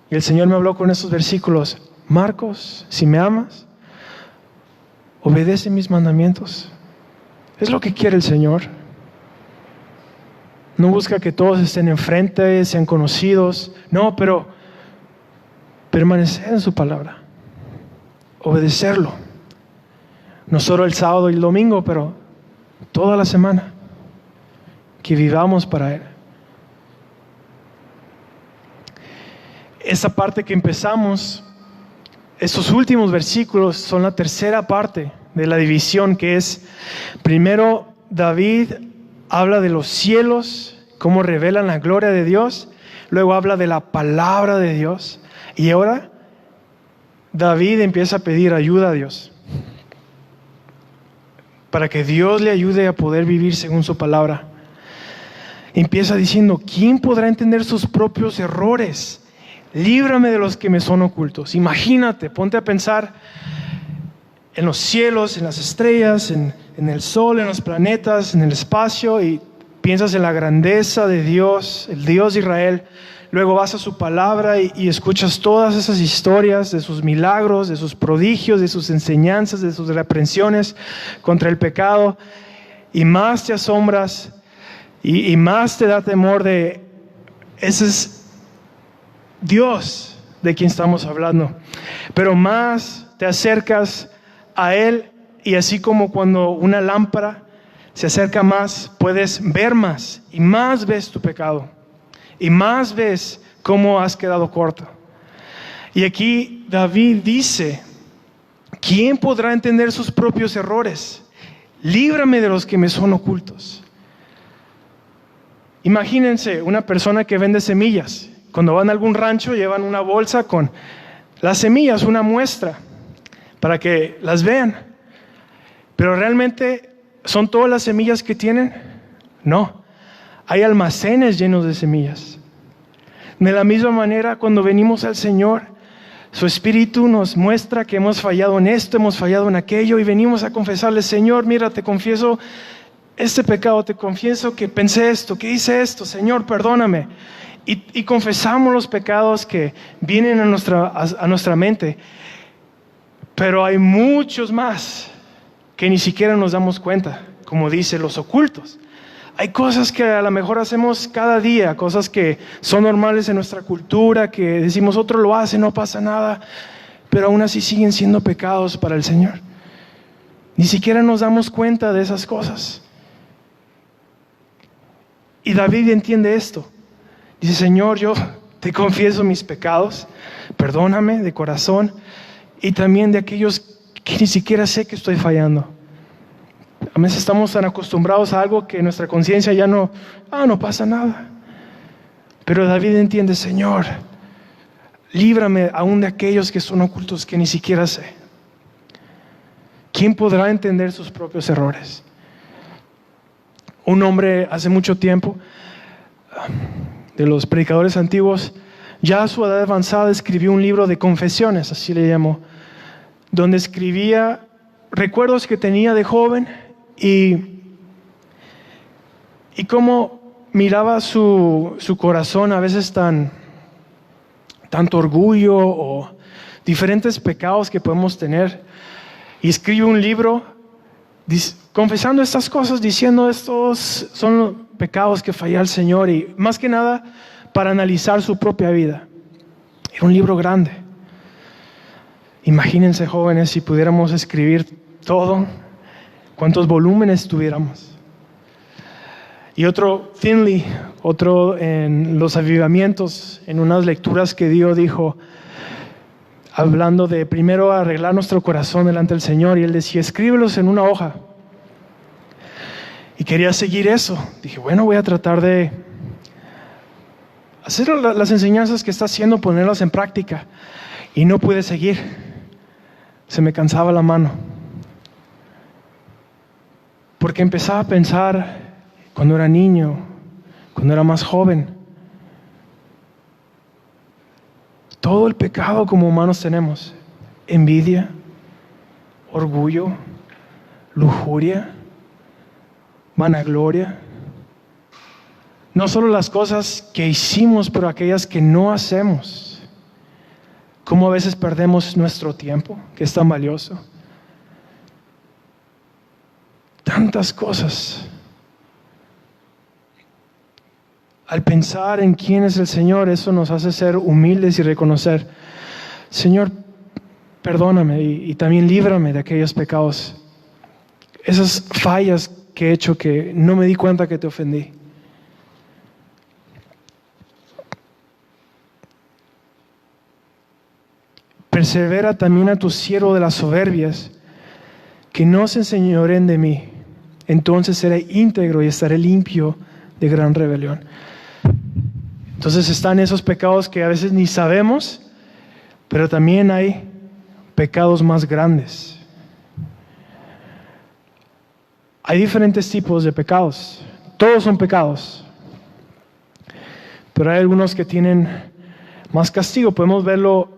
Y el Señor me habló con estos versículos: Marcos, si me amas, obedece mis mandamientos. Es lo que quiere el Señor. No busca que todos estén enfrente, sean conocidos. No, pero permanecer en su palabra. Obedecerlo. No solo el sábado y el domingo, pero toda la semana. Que vivamos para Él. Esa parte que empezamos, estos últimos versículos son la tercera parte de la división, que es, primero David habla de los cielos, cómo revelan la gloria de Dios, luego habla de la palabra de Dios, y ahora David empieza a pedir ayuda a Dios, para que Dios le ayude a poder vivir según su palabra. Empieza diciendo: ¿quién podrá entender sus propios errores? Líbrame de los que me son ocultos. Imagínate, ponte a pensar en los cielos, en las estrellas, en el sol, en los planetas, en el espacio, y piensas en la grandeza de Dios, el Dios de Israel. Luego vas a su palabra y escuchas todas esas historias de sus milagros, de sus prodigios, de sus enseñanzas, de sus reprensiones contra el pecado, y más te asombras y más te da temor de ese es Dios de quien estamos hablando. Pero más te acercas a Él, y así como cuando una lámpara se acerca más, puedes ver más, y más ves tu pecado, y más ves cómo has quedado corto. Y aquí David dice: ¿quién podrá entender sus propios errores? Líbrame de los que me son ocultos. Imagínense una persona que vende semillas. Cuando van a algún rancho, llevan una bolsa con las semillas, una muestra, para que las vean. Pero realmente, ¿son todas las semillas que tienen? No. Hay almacenes llenos de semillas. De la misma manera, cuando venimos al Señor, su Espíritu nos muestra que hemos fallado en esto, hemos fallado en aquello, y venimos a confesarle: Señor, mira, te confieso este pecado, te confieso que pensé esto, que hice esto, Señor, perdóname. Y confesamos los pecados que vienen a nuestra mente. Pero hay muchos más que ni siquiera nos damos cuenta, como dice, los ocultos. Hay cosas que a lo mejor hacemos cada día, cosas que son normales en nuestra cultura, que decimos otro lo hace, no pasa nada, pero aún así siguen siendo pecados para el Señor. Ni siquiera nos damos cuenta de esas cosas. Y David entiende esto. Dice: Señor, yo te confieso mis pecados, perdóname de corazón, y también de aquellos que ni siquiera sé que estoy fallando. A veces estamos tan acostumbrados a algo que nuestra conciencia ya no pasa nada. Pero David entiende: Señor, líbrame aún de aquellos que son ocultos, que ni siquiera sé. ¿Quién podrá entender sus propios errores? Un hombre hace mucho tiempo, de los predicadores antiguos, ya a su edad avanzada, escribió un libro de confesiones, así le llamó, donde escribía recuerdos que tenía de joven y cómo miraba su corazón, a veces tanto orgullo o diferentes pecados que podemos tener, y escribe un libro confesando estas cosas, diciendo: estos son los pecados que fallé al Señor, y más que nada para analizar su propia vida. Era un libro grande. Imagínense, jóvenes, si pudiéramos escribir todo, cuántos volúmenes tuviéramos. Y otro, Finley, otro en los avivamientos, en unas lecturas que dio, dijo, hablando de primero arreglar nuestro corazón delante del Señor, y él decía: escríbelos en una hoja. Y quería seguir eso. Dije, bueno, voy a tratar de hacer las enseñanzas que está haciendo, ponerlas en práctica. Y no pude seguir. Se me cansaba la mano. Porque empezaba a pensar cuando era niño, cuando era más joven. Todo el pecado como humanos tenemos: envidia, orgullo, lujuria, vanagloria. No solo las cosas que hicimos, pero aquellas que no hacemos. cómo a veces perdemos nuestro tiempo, que es tan valioso. Tantas cosas. Al pensar en quién es el Señor, eso nos hace ser humildes y reconocer, Señor, perdóname y también líbrame de aquellos pecados, esas fallas que he hecho que no me di cuenta que te ofendí. Persevera también a tu siervo de las soberbias, que no se enseñoreen de mí. Entonces seré íntegro y estaré limpio de gran rebelión. Entonces están esos pecados que a veces ni sabemos, pero también hay pecados más grandes. Hay diferentes tipos de pecados. Todos son pecados. Pero hay algunos que tienen más castigo. Podemos verlo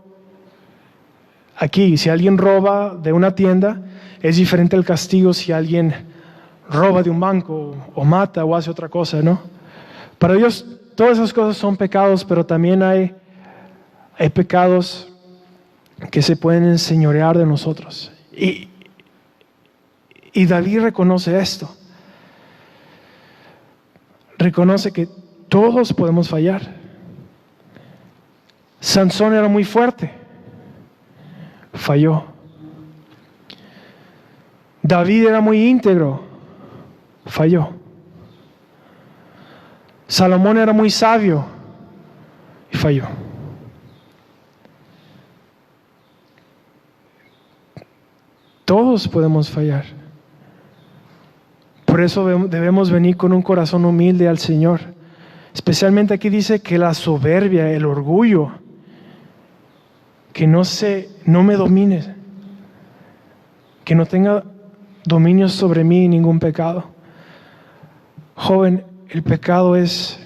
aquí. Si alguien roba de una tienda, es diferente el castigo si alguien roba de un banco o mata o hace otra cosa, ¿no? Para Dios todas esas cosas son pecados, pero también hay pecados que se pueden enseñorear de nosotros. Y David reconoce esto. Reconoce que todos podemos fallar. Sansón era muy fuerte. Falló. David era muy íntegro. Falló. Salomón era muy sabio y falló. Todos podemos fallar. Por eso debemos venir con un corazón humilde al Señor. Especialmente aquí dice que la soberbia, el orgullo, que no me domine, que no tenga dominio sobre mí ningún pecado. Joven, el pecado es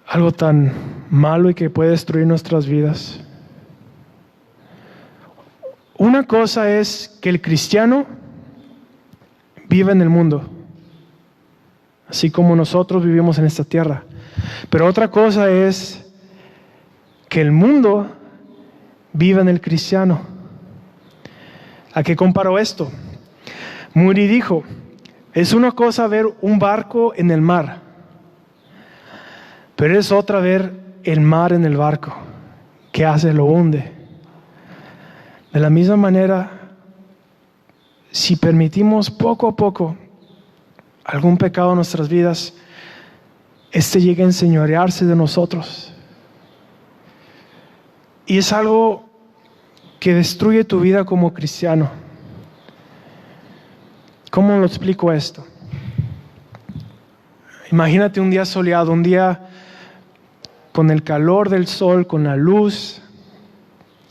algo tan malo y que puede destruir nuestras vidas. Una cosa es que el cristiano vive en el mundo, así como nosotros vivimos en esta tierra. Pero otra cosa es que el mundo vive en el cristiano. ¿A qué comparo esto? Moody dijo, es una cosa ver un barco en el mar, pero es otra ver el mar en el barco. ¿Qué hace? Lo hunde. De la misma manera, si permitimos poco a poco algún pecado en nuestras vidas, este llega a enseñorearse de nosotros. Y es algo que destruye tu vida como cristiano. ¿Cómo lo explico esto? Imagínate un día soleado, un día con el calor del sol, con la luz,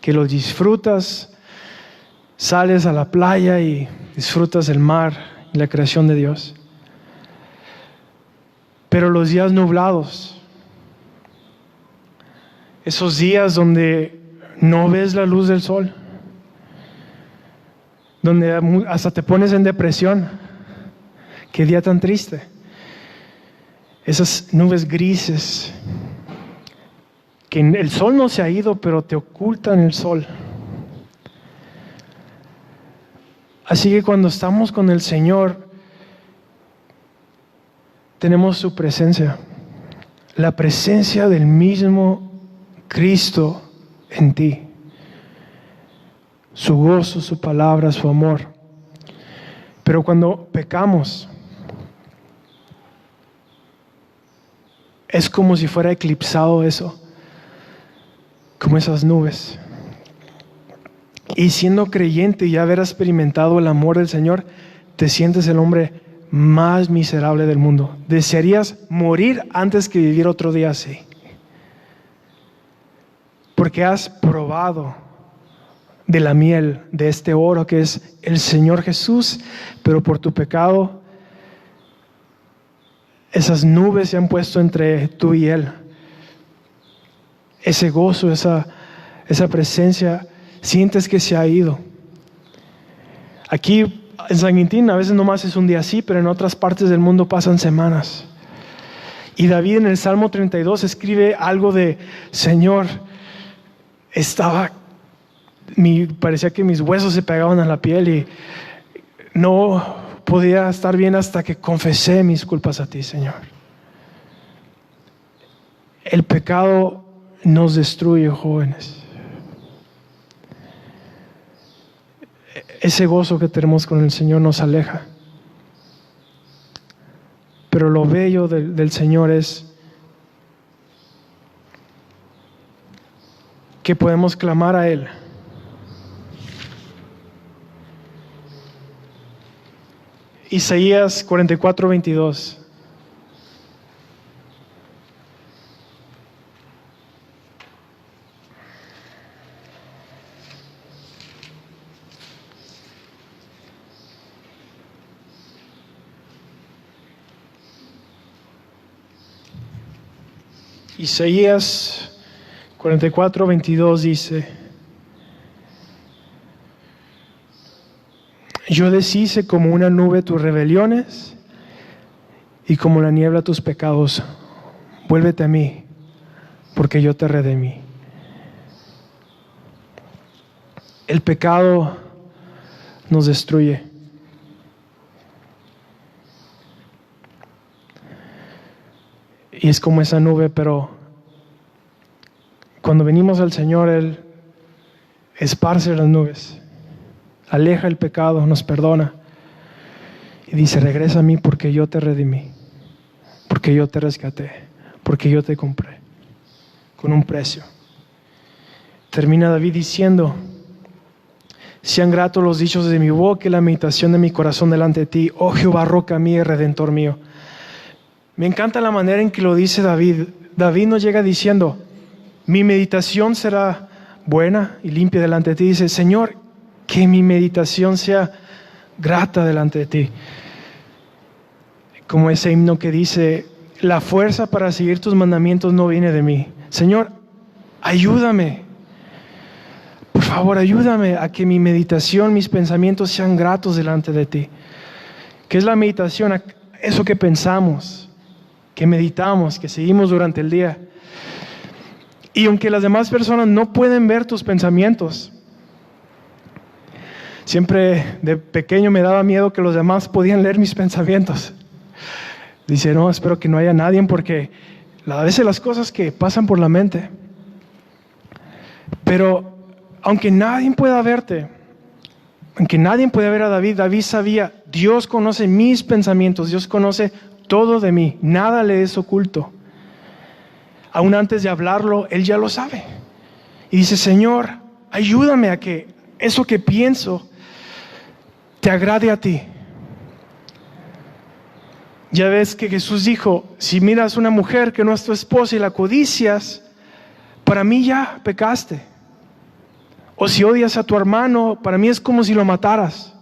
que lo disfrutas, sales a la playa y disfrutas el mar y la creación de Dios. Pero los días nublados, esos días donde no ves la luz del sol, donde hasta te pones en depresión, qué día tan triste. Esas nubes grises, que el sol no se ha ido, pero te ocultan el sol. Así que cuando estamos con el Señor, tenemos su presencia, la presencia del mismo Cristo en ti, su gozo, su palabra, su amor. Pero cuando pecamos, es como si fuera eclipsado eso, como esas nubes. Y siendo creyente y haber experimentado el amor del Señor, te sientes el hombre más miserable del mundo. Desearías morir antes que vivir otro día así. Porque has probado de la miel de este oro que es el Señor Jesús, pero por tu pecado esas nubes se han puesto entre tú y Él. Ese gozo, esa presencia, sientes que se ha ido. Aquí en San Quintín a veces nomás es un día así, pero en otras partes del mundo pasan semanas. Y David en el Salmo 32 escribe algo de: Señor, parecía que mis huesos se pegaban a la piel y no podía estar bien hasta que confesé mis culpas a ti, Señor. El pecado nos destruye, jóvenes. Ese gozo que tenemos con el Señor nos aleja. Pero lo bello del Señor es que podemos clamar a Él. Isaías 44:22. Isaías 44:22 dice: Yo deshice como una nube tus rebeliones y como la niebla tus pecados. Vuélvete a mí, porque yo te redimí. El pecado nos destruye. Y es como esa nube, pero cuando venimos al Señor, Él esparce las nubes, aleja el pecado, nos perdona y dice: regresa a mí porque yo te redimí, porque yo te rescaté, porque yo te compré con un precio. Termina David diciendo: sean gratos los dichos de mi boca y la meditación de mi corazón delante de ti, oh Jehová, roca mía y redentor mío. Me encanta la manera en que lo dice David. David no llega diciendo: mi meditación será buena y limpia delante de ti. Dice: Señor, que mi meditación sea grata delante de ti. Como ese himno que dice: la fuerza para seguir tus mandamientos no viene de mí. Señor, ayúdame. Por favor, ayúdame a que mi meditación, mis pensamientos sean gratos delante de ti. ¿Qué es la meditación? Eso que pensamos, que meditamos, que seguimos durante el día. Y aunque las demás personas no pueden ver tus pensamientos, siempre de pequeño me daba miedo que los demás podían leer mis pensamientos. Dice: no, espero que no haya nadie, porque a veces las cosas que pasan por la mente. Pero aunque nadie pueda verte, aunque nadie pueda ver a David, David sabía: Dios conoce mis pensamientos, Dios conoce todo de mí, nada le es oculto. Aún antes de hablarlo, Él ya lo sabe. Y dice: Señor, ayúdame a que eso que pienso te agrade a ti. Ya ves que Jesús dijo: si miras a una mujer que no es tu esposa y la codicias, para mí ya pecaste. O si odias a tu hermano, para mí es como si lo mataras.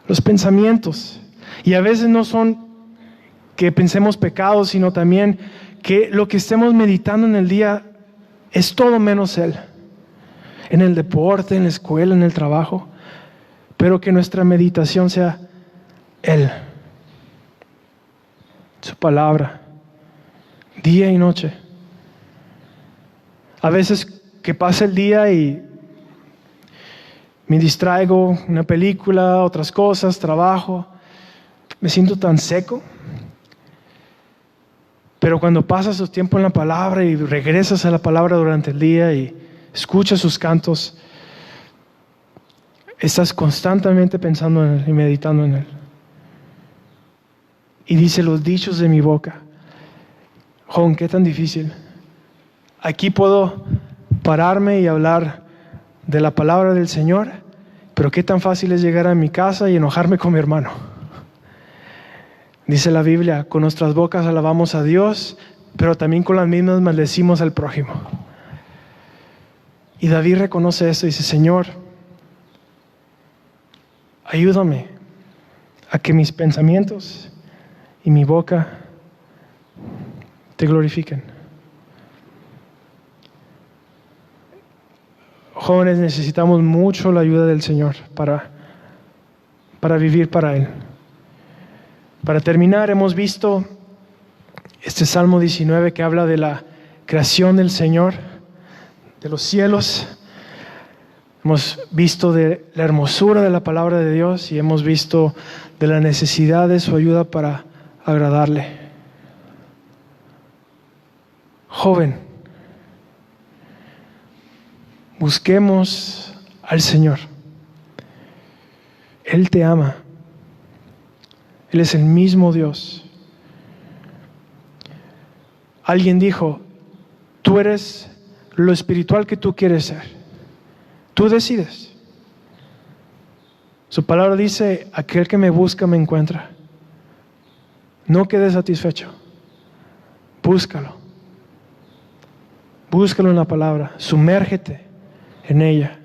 Los pensamientos. Y a veces no son que pensemos pecados, sino también que lo que estemos meditando en el día es todo menos Él. En el deporte, en la escuela, en el trabajo. Pero que nuestra meditación sea Él. Su palabra. Día y noche. A veces que pasa el día y me distraigo, una película, otras cosas, trabajo. Me siento tan seco. Pero cuando pasas tu tiempo en la palabra y regresas a la palabra durante el día y escuchas sus cantos, estás constantemente pensando en Él y meditando en Él. Y dice: los dichos de mi boca. Joven, qué tan difícil. Aquí puedo pararme y hablar de la palabra del Señor, pero qué tan fácil es llegar a mi casa y enojarme con mi hermano. Dice la Biblia: con nuestras bocas alabamos a Dios, pero también con las mismas maldecimos al prójimo. Y David reconoce esto y dice: Señor, ayúdame a que mis pensamientos y mi boca te glorifiquen. Jóvenes, necesitamos mucho la ayuda del Señor para vivir para Él. Para terminar, hemos visto este Salmo 19 que habla de la creación del Señor, de los cielos. Hemos visto de la hermosura de la palabra de Dios y hemos visto de la necesidad de su ayuda para agradarle. Joven, busquemos al Señor. Él te ama. Él es el mismo Dios. Alguien dijo, tú eres lo espiritual que tú quieres ser. Tú decides. Su palabra dice, aquel que me busca me encuentra. No quedes satisfecho. Búscalo. Búscalo en la palabra. Sumérgete en ella.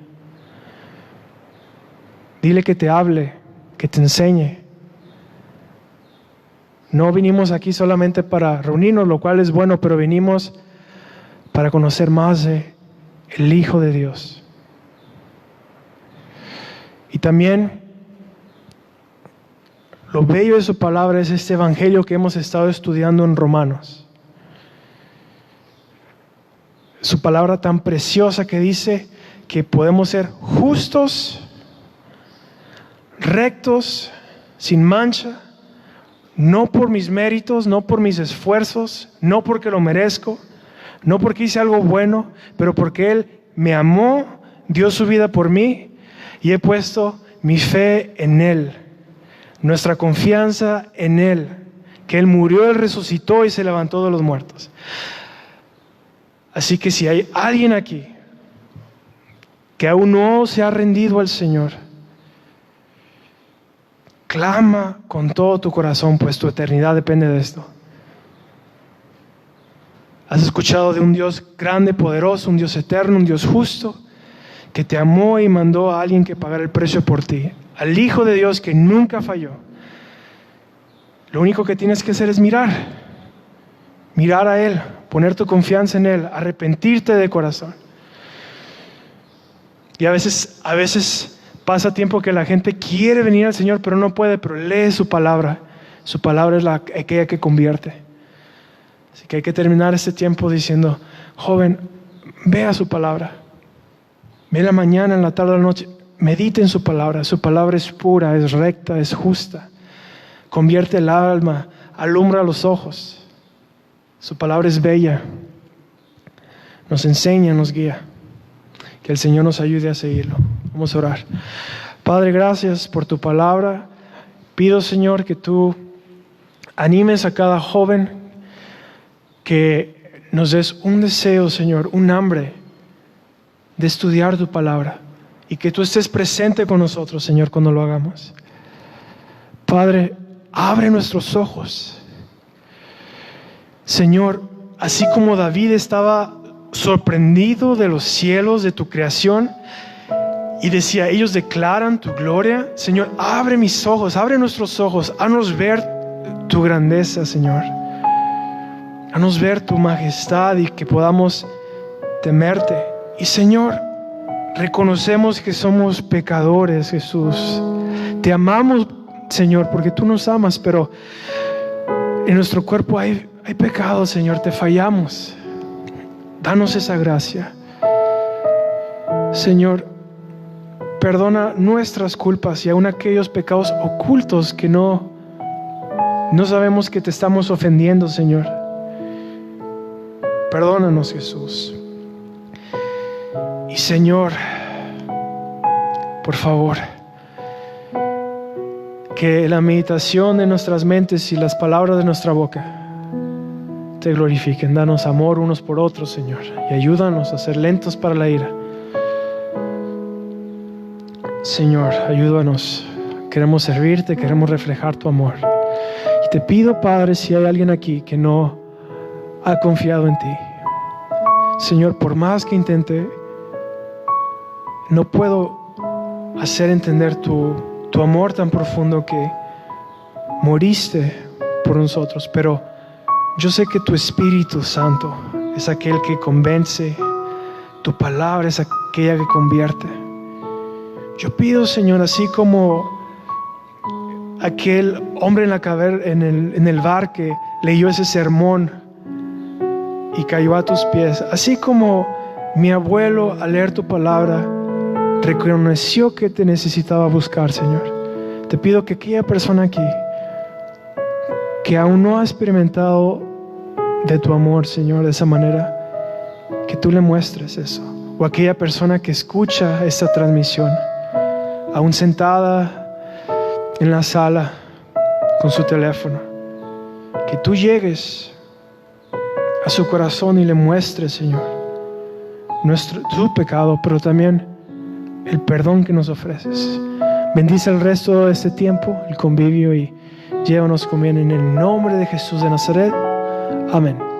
Dile que te hable, que te enseñe. No vinimos aquí solamente para reunirnos, lo cual es bueno, pero vinimos para conocer más de el Hijo de Dios. Y también lo bello de su palabra es este evangelio que hemos estado estudiando en Romanos. Su palabra tan preciosa que dice que podemos ser justos, rectos, sin mancha, no por mis méritos, no por mis esfuerzos, no porque lo merezco, no porque hice algo bueno, pero porque Él me amó, dio su vida por mí y he puesto mi fe en Él, nuestra confianza en Él, que Él murió, Él resucitó y se levantó de los muertos. Así que si hay alguien aquí que aún no se ha rendido al Señor, clama con todo tu corazón, pues tu eternidad depende de esto. Has escuchado de un Dios grande, poderoso, un Dios eterno, un Dios justo, que te amó y mandó a alguien que pagara el precio por ti, al Hijo de Dios que nunca falló. Lo único que tienes que hacer es mirar a Él, poner tu confianza en Él, arrepentirte de corazón. Y a veces pasa tiempo que la gente quiere venir al Señor, pero no puede, pero lee su palabra. Su palabra es aquella que convierte. Así que hay que terminar este tiempo diciendo, joven, vea su palabra. Ve en la mañana, en la tarde, en la noche. Medite en su palabra. Su palabra es pura, es recta, es justa. Convierte el alma, alumbra los ojos. Su palabra es bella. Nos enseña, nos guía. Que el Señor nos ayude a seguirlo. Vamos a orar. Padre, gracias por tu palabra. Pido, Señor, que tú animes a cada joven, que nos des un deseo, Señor, un hambre de estudiar tu palabra y que tú estés presente con nosotros, Señor, cuando lo hagamos. Padre, abre nuestros ojos. Señor, así como David estaba sorprendido de los cielos, de tu creación, y decía, ellos declaran tu gloria. Señor, abre mis ojos, abre nuestros ojos, haznos ver tu grandeza, Señor. Haznos ver tu majestad y que podamos temerte. Y Señor, reconocemos que somos pecadores, Jesús. Te amamos, Señor, porque tú nos amas, pero en nuestro cuerpo hay pecado, Señor, te fallamos. Danos esa gracia. Señor, perdona nuestras culpas y aún aquellos pecados ocultos que no sabemos que te estamos ofendiendo, Señor. Perdónanos, Jesús. Y Señor, por favor, que la meditación de nuestras mentes y las palabras de nuestra boca te glorifiquen. Danos amor unos por otros, Señor, y ayúdanos a ser lentos para la ira. Señor, ayúdanos. Queremos servirte, queremos reflejar tu amor. Y te pido, Padre, si hay alguien aquí que no ha confiado en ti, Señor, por más que intente, no puedo hacer entender tu amor tan profundo, que moriste por nosotros, pero yo sé que tu Espíritu Santo es aquel que convence, tu palabra es aquella que convierte. Yo pido, Señor, así como aquel hombre en el bar que leyó ese sermón y cayó a tus pies. Así como mi abuelo, al leer tu palabra, reconoció que te necesitaba buscar, Señor. Te pido que aquella persona aquí que aún no ha experimentado de tu amor, Señor, de esa manera, que tú le muestres eso. O aquella persona que escucha esta transmisión, aún sentada en la sala con su teléfono, que tú llegues a su corazón y le muestres, Señor, tu pecado, pero también el perdón que nos ofreces. Bendice el resto de este tiempo, el convivio, y llévanos con bien en el nombre de Jesús de Nazaret. Amén.